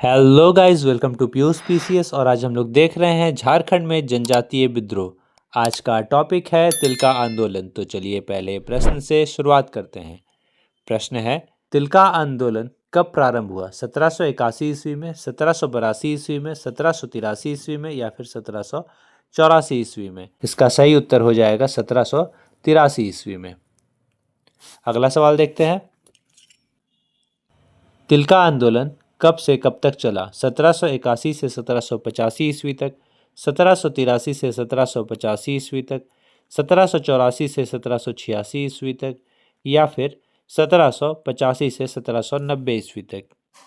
Hello guys, welcome to Piyush PCS. और आज हम लोग देख रहे हैं झारखंड में जनजातीय विद्रोह। आज का टॉपिक है तिलका आंदोलन। तो चलिए पहले प्रश्न से शुरुआत करते हैं। प्रश्न है, तिलका आंदोलन कब प्रारंभ हुआ? 1781 ईस्वी में, 1782 ईस्वी में, 1783 ईस्वी में या फिर 1784 ईस्वी में? इसका सही उत्तर हो जाएगा 1783 ईस्वी में। अगला सवाल देखते हैं। तिलका आंदोलन कब से कब तक चला? 1781 से 1785 ईस्वी तक, 1783 से 1785 ईस्वी तक, 1784 से 1786 ईस्वी तक या फिर 1785 से 1790 ईस्वी तक?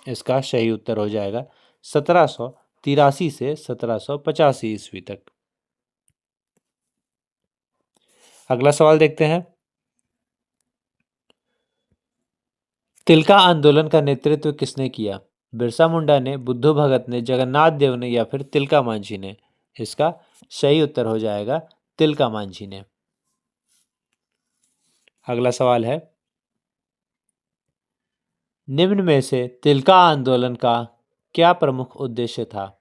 इसका सही उत्तर हो जाएगा 1783 से 1785 ईस्वी तक। अगला सवाल देखते हैं। तिलका आंदोलन का नेतृत्व किसने किया? बिरसा मुंडा ने, बुद्धू भगत ने, जगन्नाथ देव ने या फिर तिलका मांझी ने? इसका सही उत्तर हो जाएगा तिलका मांझी ने। अगला सवाल है, निम्न में से तिलका आंदोलन का क्या प्रमुख उद्देश्य था?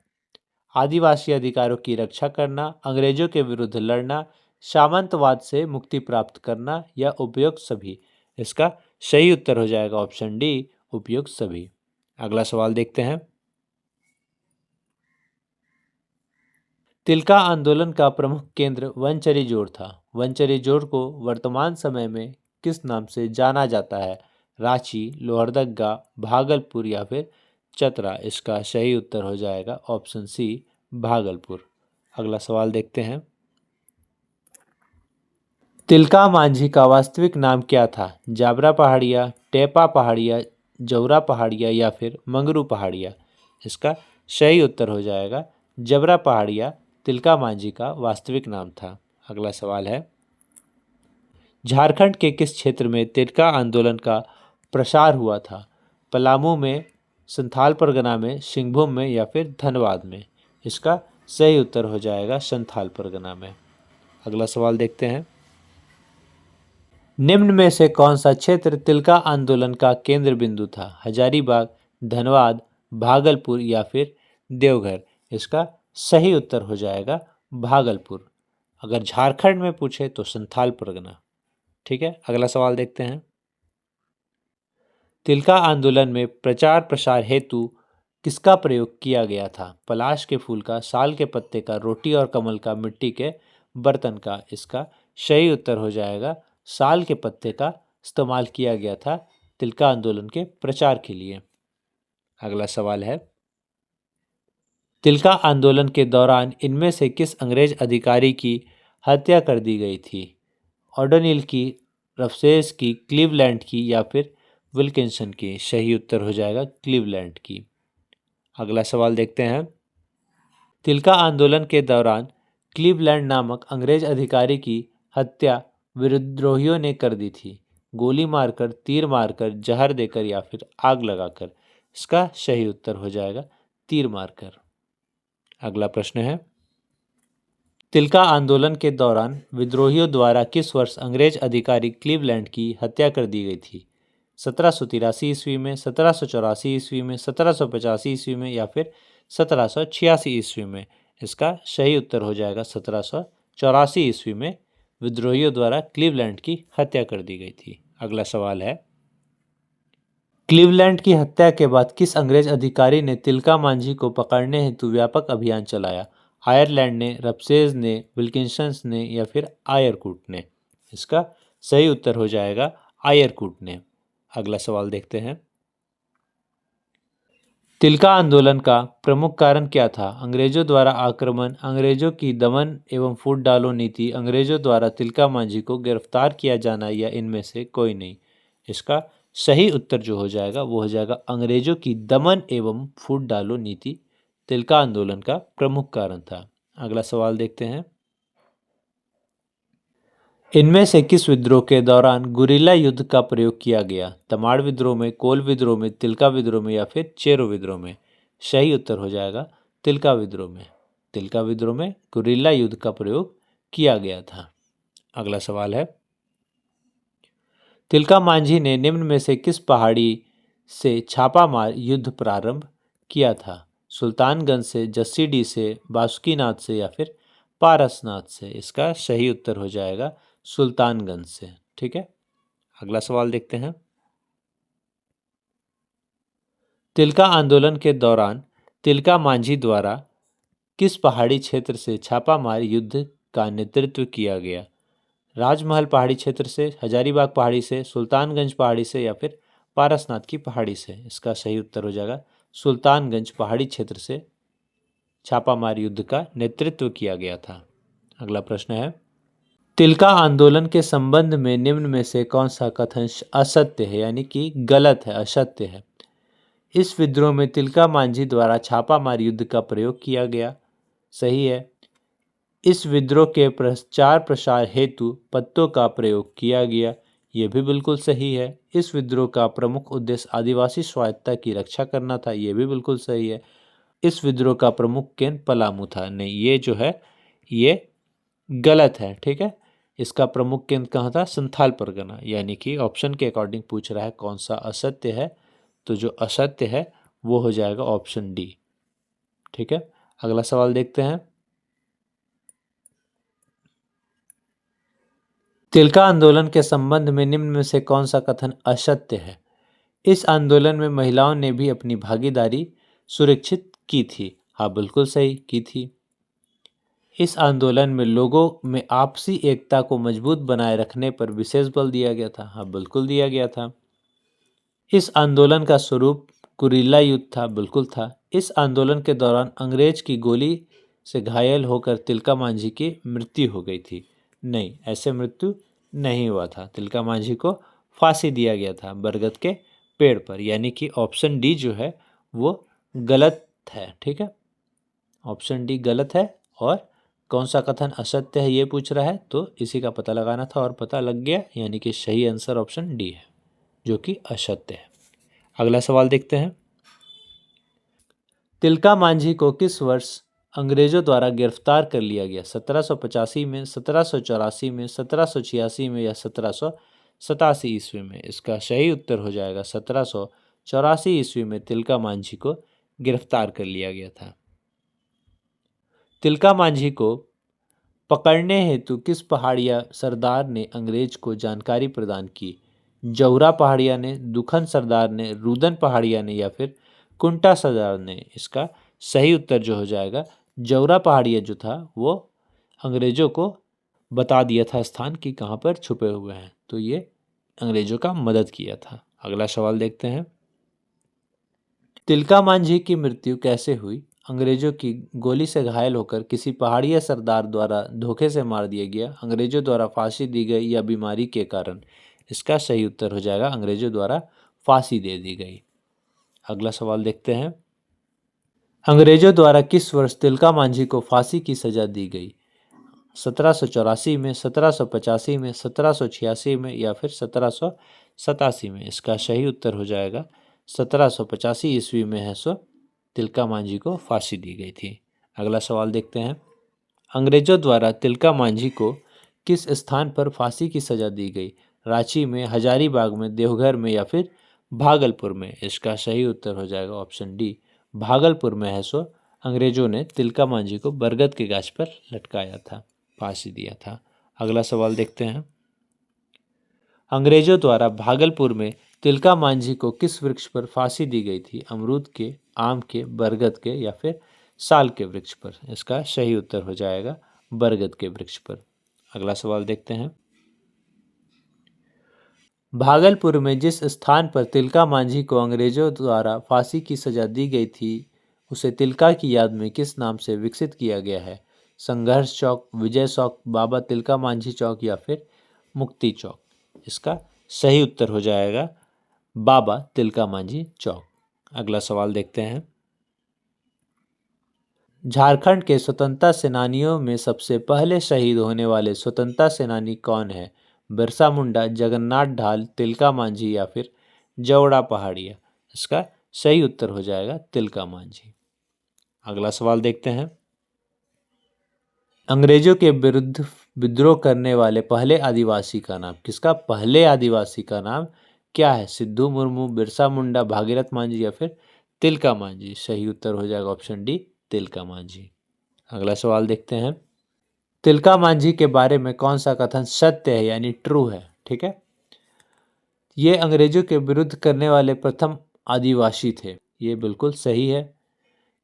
आदिवासी अधिकारों की रक्षा करना, अंग्रेजों के विरुद्ध लड़ना, सामंतवाद से मुक्ति प्राप्त करना या उपयुक्त सभी? इसका सही उत्तर हो जाएगा ऑप्शन डी, उपयुक्त सभी। अगला सवाल देखते हैं। तिलका आंदोलन का प्रमुख केंद्र वनचरी जोड़ था। वनचरी जोड़ को वर्तमान समय में किस नाम से जाना जाता है? रांची, लोहरदगा, भागलपुर या फिर चतरा? इसका सही उत्तर हो जाएगा ऑप्शन सी, भागलपुर। अगला सवाल देखते हैं। तिलका मांझी का वास्तविक नाम क्या था? जाबरा पहाड़िया, टेपा पहाड़िया, जौरा पहाड़िया या फिर मंगरू पहाड़िया? इसका सही उत्तर हो जाएगा जबरा पहाड़िया तिलका मांझी का वास्तविक नाम था। अगला सवाल है, झारखंड के किस क्षेत्र में तिलका आंदोलन का प्रसार हुआ था? पलामू में, संथाल परगना में, सिंहभूम में या फिर धनबाद में? इसका सही उत्तर हो जाएगा संथाल परगना में। अगला सवाल देखते हैं। निम्न में से कौन सा क्षेत्र तिलका आंदोलन का केंद्र बिंदु था? हजारीबाग, धनबाद, भागलपुर या फिर देवघर? इसका सही उत्तर हो जाएगा भागलपुर। अगर झारखंड में पूछे तो संथाल परगना। ठीक है, अगला सवाल देखते हैं। तिलका आंदोलन में प्रचार प्रसार हेतु किसका प्रयोग किया गया था? पलाश के फूल का, साल के पत्ते का, रोटी और कमल का, मिट्टी के बर्तन का? इसका सही उत्तर हो जाएगा साल के पत्ते का इस्तेमाल किया गया था तिलका आंदोलन के प्रचार के लिए। अगला सवाल है, तिलका आंदोलन के दौरान इनमें से किस अंग्रेज अधिकारी की हत्या कर दी गई थी? ओडोनिल की, रफसेस की, क्लीवलैंड की या फिर विल्किंसन की? सही उत्तर हो जाएगा क्लीवलैंड की। अगला सवाल देखते हैं। तिलका आंदोलन के दौरान क्लीवलैंड नामक अंग्रेज अधिकारी की हत्या विद्रोहियों ने कर दी थी। गोली मारकर, तीर मारकर, जहर देकर या फिर आग लगाकर? इसका सही उत्तर हो जाएगा तीर मारकर। अगला प्रश्न है, तिलका आंदोलन के दौरान विद्रोहियों द्वारा किस वर्ष अंग्रेज अधिकारी क्लीवलैंड की हत्या कर दी गई थी? 1783 ईस्वी में, 1784 ईस्वी में, 1785 ईस्वी में या फिर 1786 ईस्वी में? इसका सही उत्तर हो जाएगा 1784 ईस्वी में विद्रोहियों द्वारा क्लीवलैंड की हत्या कर दी गई थी। अगला सवाल है, क्लीवलैंड की हत्या के बाद किस अंग्रेज अधिकारी ने तिलका मांझी को पकड़ने हेतु व्यापक अभियान चलाया? आयरलैंड ने, रफसेस ने, विल्किंसन ने या फिर आयरकूट ने? इसका सही उत्तर हो जाएगा आयरकूट ने। अगला सवाल देखते हैं। तिलका आंदोलन का प्रमुख कारण क्या था? अंग्रेजों द्वारा आक्रमण, अंग्रेजों की दमन एवं फूट डालो नीति, अंग्रेजों द्वारा तिलका मांझी को गिरफ्तार किया जाना या इनमें से कोई नहीं? इसका सही उत्तर जो हो जाएगा वो हो जाएगा अंग्रेजों की दमन एवं फूट डालो नीति तिलका आंदोलन का प्रमुख कारण था। अगला सवाल देखते हैं। इनमें से किस विद्रोह के दौरान गुरिल्ला युद्ध का प्रयोग किया गया? तमाड़ विद्रोह में, कोल विद्रोह में, तिलका विद्रोह में या फिर चेरो विद्रोह में? सही उत्तर हो जाएगा तिलका विद्रोह में। तिलका विद्रोह में गुरिल्ला युद्ध का प्रयोग किया गया था। अगला सवाल है, तिलका मांझी ने निम्न में से किस पहाड़ी से छापामार युद्ध प्रारंभ किया था? सुल्तानगंज से, जसीडीह से, बासुकीनाथ से या फिर पारसनाथ से? इसका सही उत्तर हो जाएगा सुल्तानगंज से। ठीक है, अगला सवाल देखते हैं। तिलका आंदोलन के दौरान तिलका मांझी द्वारा किस पहाड़ी क्षेत्र से छापामार युद्ध का नेतृत्व किया गया? राजमहल पहाड़ी क्षेत्र से, हजारीबाग पहाड़ी से, सुल्तानगंज पहाड़ी से या फिर पारसनाथ की पहाड़ी से? इसका सही उत्तर हो जाएगा सुल्तानगंज पहाड़ी क्षेत्र से छापामार युद्ध का नेतृत्व किया गया था। अगला प्रश्न है, तिलका आंदोलन के संबंध में निम्न में से कौन सा कथन असत्य है, यानी कि गलत है, असत्य है? इस विद्रोह में तिलका मांझी द्वारा छापामार युद्ध का प्रयोग किया गया। सही है। इस विद्रोह के प्रचार प्रसार हेतु पत्तों का प्रयोग किया गया। यह भी बिल्कुल सही है। इस विद्रोह का प्रमुख उद्देश्य आदिवासी स्वायत्तता की रक्षा करना था। यह भी बिल्कुल सही है। इस विद्रोह का प्रमुख केंद्र पलामू था। नहीं, ये जो है ये गलत है। ठीक है, इसका प्रमुख केंद्र कहाँ था? संथाल परगना। यानी कि ऑप्शन के अकॉर्डिंग पूछ रहा है कौन सा असत्य है, तो जो असत्य है वो हो जाएगा ऑप्शन डी। ठीक है, अगला सवाल देखते हैं। तिलका आंदोलन के संबंध में निम्न में से कौन सा कथन असत्य है? इस आंदोलन में महिलाओं ने भी अपनी भागीदारी सुरक्षित की थी। हाँ, बिल्कुल सही की थी। इस आंदोलन में लोगों में आपसी एकता को मजबूत बनाए रखने पर विशेष बल दिया गया था। हाँ, बिल्कुल दिया गया था। इस आंदोलन का स्वरूप गुरिल्ला युद्ध था। बिल्कुल था। इस आंदोलन के दौरान अंग्रेज की गोली से घायल होकर तिलका मांझी की मृत्यु हो गई थी। नहीं, ऐसे मृत्यु नहीं हुआ था। तिलका मांझी को फांसी दिया गया था बरगद के पेड़ पर। यानी कि ऑप्शन डी जो है वो गलत है। ठीक है, ऑप्शन डी गलत है। और कौन सा कथन असत्य है ये पूछ रहा है, तो इसी का पता लगाना था और पता लग गया। यानी कि सही आंसर ऑप्शन डी है, जो कि असत्य है। अगला सवाल देखते हैं। तिलका मांझी को किस वर्ष अंग्रेजों द्वारा गिरफ्तार कर लिया गया? 1785 में, 1784 में, 1786 में या 1787 ईस्वी में? इसका सही उत्तर हो जाएगा 1784 ईस्वी में तिलका मांझी को गिरफ्तार कर लिया गया था। तिलका मांझी को पकड़ने हेतु किस पहाड़िया सरदार ने अंग्रेज को जानकारी प्रदान की? जौहरा पहाड़िया ने, दुखन सरदार ने, रुदन पहाड़िया ने या फिर कुंटा सरदार ने? इसका सही उत्तर जो हो जाएगा जौहरा पहाड़िया जो था वो अंग्रेजों को बता दिया था स्थान कि कहाँ पर छुपे हुए हैं, तो ये अंग्रेजों का मदद किया था। अगला सवाल देखते हैं। तिलका मांझी की मृत्यु कैसे हुई? अंग्रेजों की गोली से घायल होकर, किसी पहाड़िया सरदार द्वारा धोखे से मार दिया गया, अंग्रेजों द्वारा फांसी दी गई या बीमारी के कारण? इसका सही उत्तर हो जाएगा अंग्रेजों द्वारा फांसी दे दी गई। अगला सवाल देखते हैं। अंग्रेजों द्वारा किस वर्ष तिलका मांझी को फांसी की सजा दी गई? 1784 में, 1785 में, 1786 में या फिर 1787 में? इसका सही उत्तर हो जाएगा 1785 ईस्वी में है सो तिलका मांझी को फांसी दी गई थी। अगला सवाल देखते हैं। अंग्रेजों द्वारा तिलका मांझी को किस स्थान पर फांसी की सजा दी गई? रांची में, हजारीबाग में, देवघर में या फिर भागलपुर में? इसका सही उत्तर हो जाएगा ऑप्शन डी, भागलपुर में है सो अंग्रेजों ने तिलका मांझी को बरगद के गाछ पर लटकाया था, फांसी दिया था। अगला सवाल देखते हैं। अंग्रेजों द्वारा भागलपुर में तिलका मांझी को किस वृक्ष पर फांसी दी गई थी? अमरूद के, आम के, बरगद के या फिर साल के वृक्ष पर? इसका सही उत्तर हो जाएगा बरगद के वृक्ष पर। अगला सवाल देखते हैं। भागलपुर में जिस स्थान पर तिलका मांझी को अंग्रेजों द्वारा फांसी की सजा दी गई थी उसे तिलका की याद में किस नाम से विकसित किया गया है? संघर्ष चौक, विजय चौक, बाबा तिलका मांझी चौक या फिर मुक्ति चौक? इसका सही उत्तर हो जाएगा बाबा तिलका मांझी चौक। अगला सवाल देखते हैं। झारखंड के स्वतंत्रता सेनानियों में सबसे पहले शहीद होने वाले स्वतंत्रता सेनानी कौन है? बिरसा मुंडा, जगन्नाथ ढाल, तिलका मांझी या फिर जौड़ा पहाड़िया? इसका सही उत्तर हो जाएगा तिलका मांझी। अगला सवाल देखते हैं। अंग्रेजों के विरुद्ध विद्रोह करने वाले पहले आदिवासी का नाम? किसका पहले आदिवासी का नाम क्या है? सिद्धू मुर्मू, बिरसा मुंडा, भागीरथ मांझी या फिर तिलका मांझी। सही उत्तर हो जाएगा ऑप्शन डी, तिलका मांझी। अगला सवाल देखते हैं। तिलका मांझी के बारे में कौन सा कथन सत्य है यानी ट्रू है? ठीक है, ये अंग्रेजों के विरुद्ध करने वाले प्रथम आदिवासी थे। ये बिल्कुल सही है।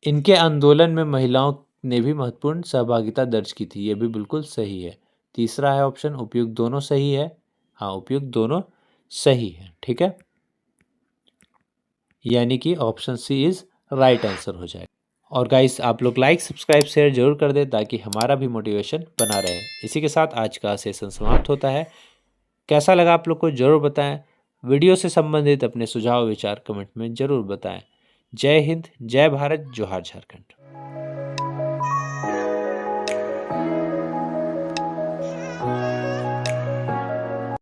इनके आंदोलन में महिलाओं ने भी महत्वपूर्ण सहभागिता दर्ज की थी। ये भी बिल्कुल सही है। तीसरा है ऑप्शन उपयुक्त दोनों सही है। हाँ, उपयुक्त दोनों सही है। ठीक है, यानी कि option C is right answer हो जाएगा। और गाइस, आप लोग लाइक सब्सक्राइब शेयर जरूर कर दें ताकि हमारा भी मोटिवेशन बना रहे। इसी के साथ आज का सेशन समाप्त होता है। कैसा लगा आप लोग को जरूर बताएं। वीडियो से संबंधित अपने सुझाव विचार कमेंट में जरूर बताएं। जय हिंद, जय भारत, जोहार झारखंड।